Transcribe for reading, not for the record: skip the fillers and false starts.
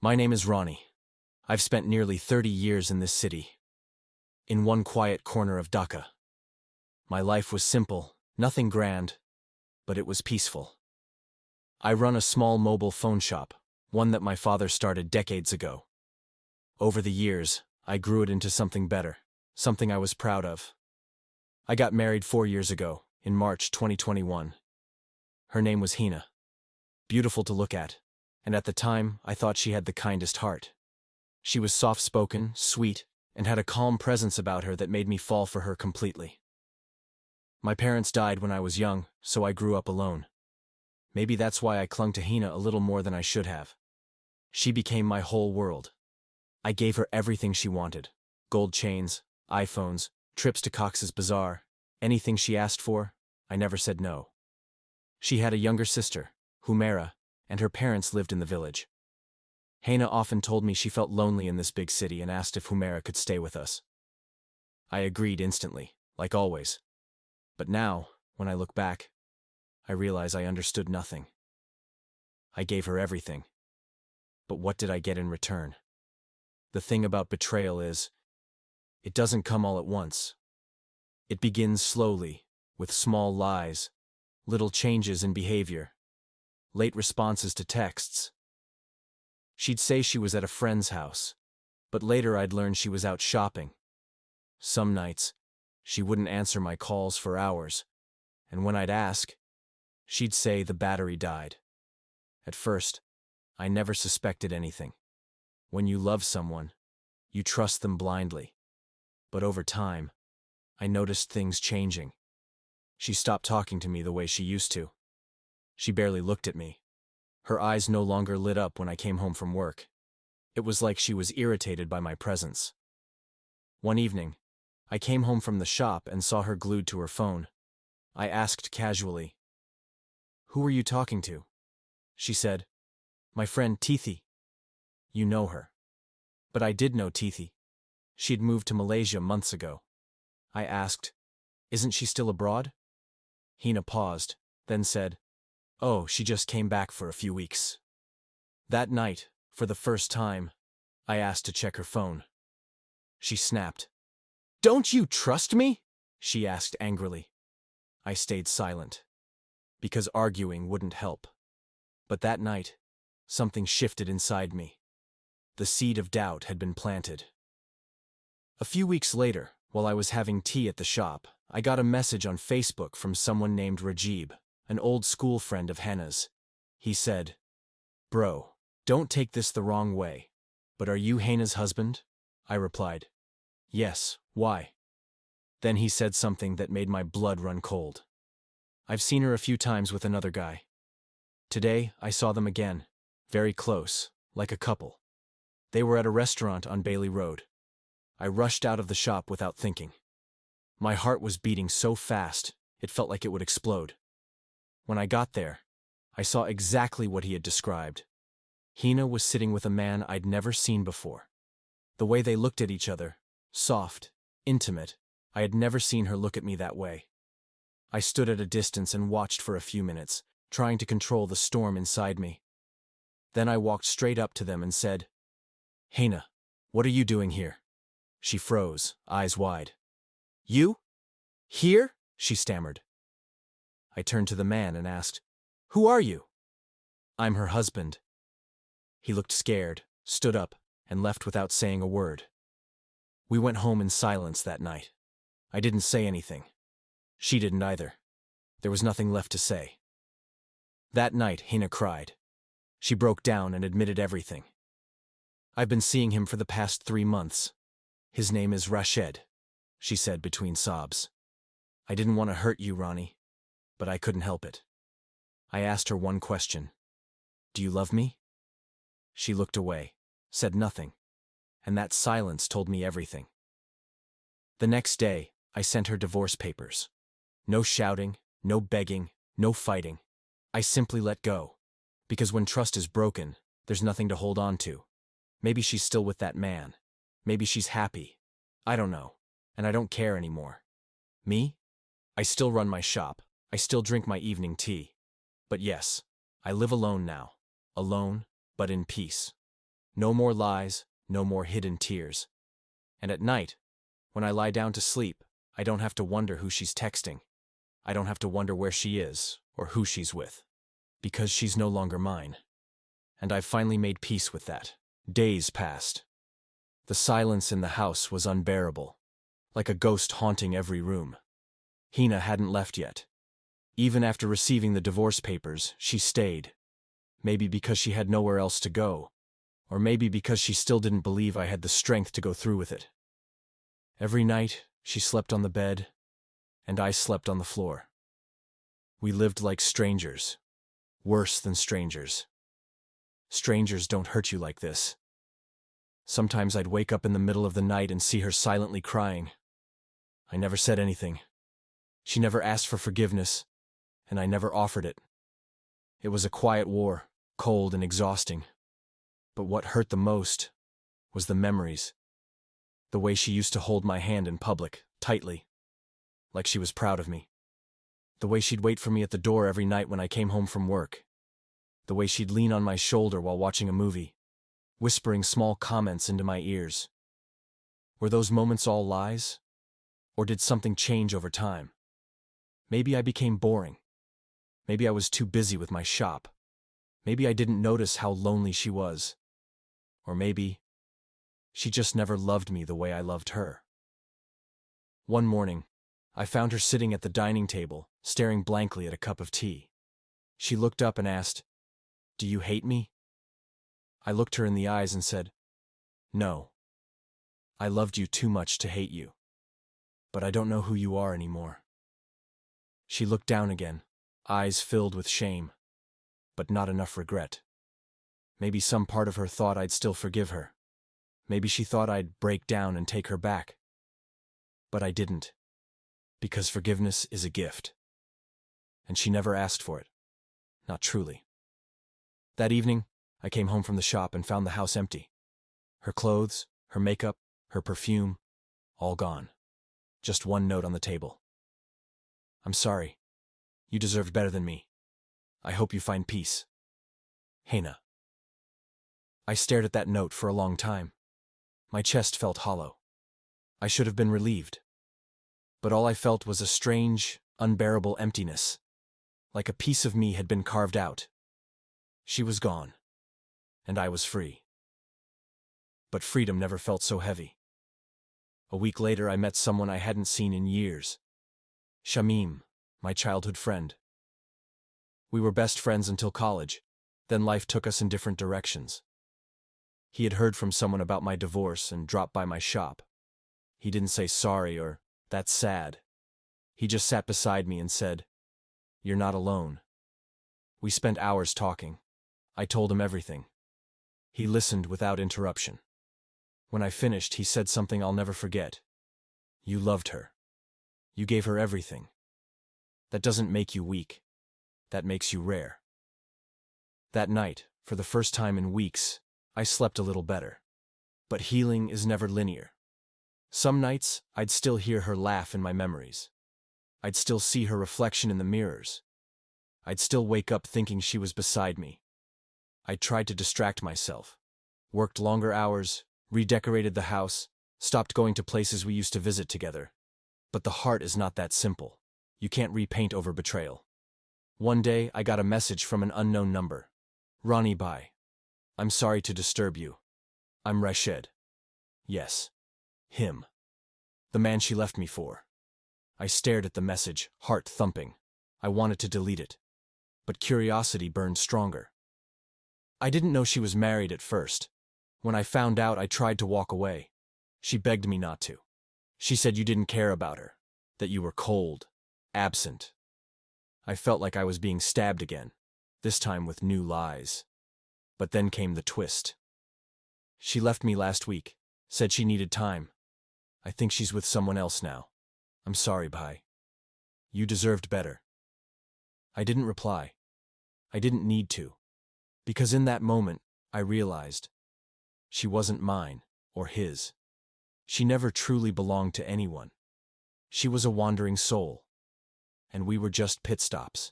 My name is Ronnie. I've spent nearly 30 years in this city, in one quiet corner of Dhaka. My life was simple, nothing grand, but it was peaceful. I run a small mobile phone shop, one that my father started decades ago. Over the years, I grew it into something better, something I was proud of. I got married 4 years ago, in March 2021. Her name was Hina. Beautiful to look at, and at the time, I thought she had the kindest heart. She was soft-spoken, sweet, and had a calm presence about her that made me fall for her completely. My parents died when I was young, so I grew up alone. Maybe that's why I clung to Hina a little more than I should have. She became my whole world. I gave her everything she wanted: gold chains, iPhones, trips to Cox's Bazaar, anything she asked for. I never said no. She had a younger sister, Humaira, and her parents lived in the village. Hina often told me she felt lonely in this big city and asked if Humaira could stay with us. I agreed instantly, like always. But now, when I look back, I realize I understood nothing. I gave her everything. But what did I get in return? The thing about betrayal is, it doesn't come all at once. It begins slowly, with small lies, little changes in behavior, late responses to texts. She'd say she was at a friend's house, but later I'd learn she was out shopping. Some nights, she wouldn't answer my calls for hours, and when I'd ask, she'd say the battery died. At first, I never suspected anything. When you love someone, you trust them blindly. But over time, I noticed things changing. She stopped talking to me the way she used to. She barely looked at me. Her eyes no longer lit up when I came home from work. It was like she was irritated by my presence. One evening, I came home from the shop and saw her glued to her phone. I asked casually, "Who are you talking to?" She said, "My friend Tithi." "You know her." But I did know Tithi. She'd moved to Malaysia months ago. I asked, "Isn't she still abroad?" Hina paused, then said, "Oh, she just came back for a few weeks." That night, for the first time, I asked to check her phone. She snapped. "Don't you trust me?" she asked angrily. I stayed silent, because arguing wouldn't help. But that night, something shifted inside me. The seed of doubt had been planted. A few weeks later, while I was having tea at the shop, I got a message on Facebook from someone named Rajib, an old school friend of Hannah's. He said, "Bro, don't take this the wrong way, but are you Hannah's husband?" I replied, "Yes, why?" Then he said something that made my blood run cold. "I've seen her a few times with another guy. Today, I saw them again, very close, like a couple. They were at a restaurant on Bailey Road." I rushed out of the shop without thinking. My heart was beating so fast, it felt like it would explode. When I got there, I saw exactly what he had described. Hina was sitting with a man I'd never seen before. The way they looked at each other, soft, intimate, I had never seen her look at me that way. I stood at a distance and watched for a few minutes, trying to control the storm inside me. Then I walked straight up to them and said, "Hina, what are you doing here?" She froze, eyes wide. "You? Here?" she stammered. I turned to the man and asked, "Who are you?" "I'm her husband." He looked scared, stood up, and left without saying a word. We went home in silence that night. I didn't say anything. She didn't either. There was nothing left to say. That night, Hina cried. She broke down and admitted everything. "I've been seeing him for the past 3 months. His name is Rashid," she said between sobs. "I didn't want to hurt you, Ronnie, but I couldn't help it." I asked her one question. "Do you love me?" She looked away, said nothing, and that silence told me everything. The next day, I sent her divorce papers. No shouting, no begging, no fighting. I simply let go, because when trust is broken, there's nothing to hold on to. Maybe she's still with that man. Maybe she's happy. I don't know, and I don't care anymore. Me? I still run my shop. I still drink my evening tea. But yes, I live alone now. Alone, but in peace. No more lies, no more hidden tears. And at night, when I lie down to sleep, I don't have to wonder who she's texting. I don't have to wonder where she is or who she's with. Because she's no longer mine. And I've finally made peace with that. Days passed. The silence in the house was unbearable, like a ghost haunting every room. Hina hadn't left yet. Even after receiving the divorce papers, she stayed. Maybe because she had nowhere else to go, or maybe because she still didn't believe I had the strength to go through with it. Every night, she slept on the bed, and I slept on the floor. We lived like strangers, worse than strangers. Strangers don't hurt you like this. Sometimes I'd wake up in the middle of the night and see her silently crying. I never said anything. She never asked for forgiveness, and I never offered it. It was a quiet war, cold and exhausting. But what hurt the most was the memories. The way she used to hold my hand in public, tightly, like she was proud of me. The way she'd wait for me at the door every night when I came home from work. The way she'd lean on my shoulder while watching a movie, whispering small comments into my ears. Were those moments all lies? Or did something change over time? Maybe I became boring. Maybe I was too busy with my shop. Maybe I didn't notice how lonely she was. Or maybe she just never loved me the way I loved her. One morning, I found her sitting at the dining table, staring blankly at a cup of tea. She looked up and asked, "Do you hate me?" I looked her in the eyes and said, "No. I loved you too much to hate you. But I don't know who you are anymore." She looked down again, eyes filled with shame, but not enough regret. Maybe some part of her thought I'd still forgive her. Maybe she thought I'd break down and take her back. But I didn't, because forgiveness is a gift. And she never asked for it. Not truly. That evening, I came home from the shop and found the house empty. Her clothes, her makeup, her perfume, all gone. Just one note on the table. "I'm sorry. You deserved better than me. I hope you find peace. Hina." I stared at that note for a long time. My chest felt hollow. I should have been relieved. But all I felt was a strange, unbearable emptiness, like a piece of me had been carved out. She was gone, and I was free. But freedom never felt so heavy. A week later, I met someone I hadn't seen in years. Shamim, my childhood friend. We were best friends until college, then life took us in different directions. He had heard from someone about my divorce and dropped by my shop. He didn't say sorry or, "That's sad." He just sat beside me and said, "You're not alone." We spent hours talking. I told him everything. He listened without interruption. When I finished, he said something I'll never forget. "You loved her. You gave her everything. That doesn't make you weak. That makes you rare." That night, for the first time in weeks, I slept a little better. But healing is never linear. Some nights, I'd still hear her laugh in my memories. I'd still see her reflection in the mirrors. I'd still wake up thinking she was beside me. I tried to distract myself, worked longer hours, redecorated the house, stopped going to places we used to visit together. But the heart is not that simple. You can't repaint over betrayal. One day, I got a message from an unknown number. "Ronnie Bai. I'm sorry to disturb you. I'm Rashid." Yes. Him. The man she left me for. I stared at the message, heart thumping. I wanted to delete it. But curiosity burned stronger. I didn't know she was married at first. When I found out, I tried to walk away. She begged me not to. She said you didn't care about her, that you were cold, absent. I felt like I was being stabbed again, this time with new lies. But then came the twist. She left me last week, said she needed time. I think she's with someone else now. I'm sorry, Bai. You deserved better. I didn't reply. I didn't need to. Because in that moment, I realized she wasn't mine or his. She never truly belonged to anyone. She was a wandering soul. And we were just pit stops.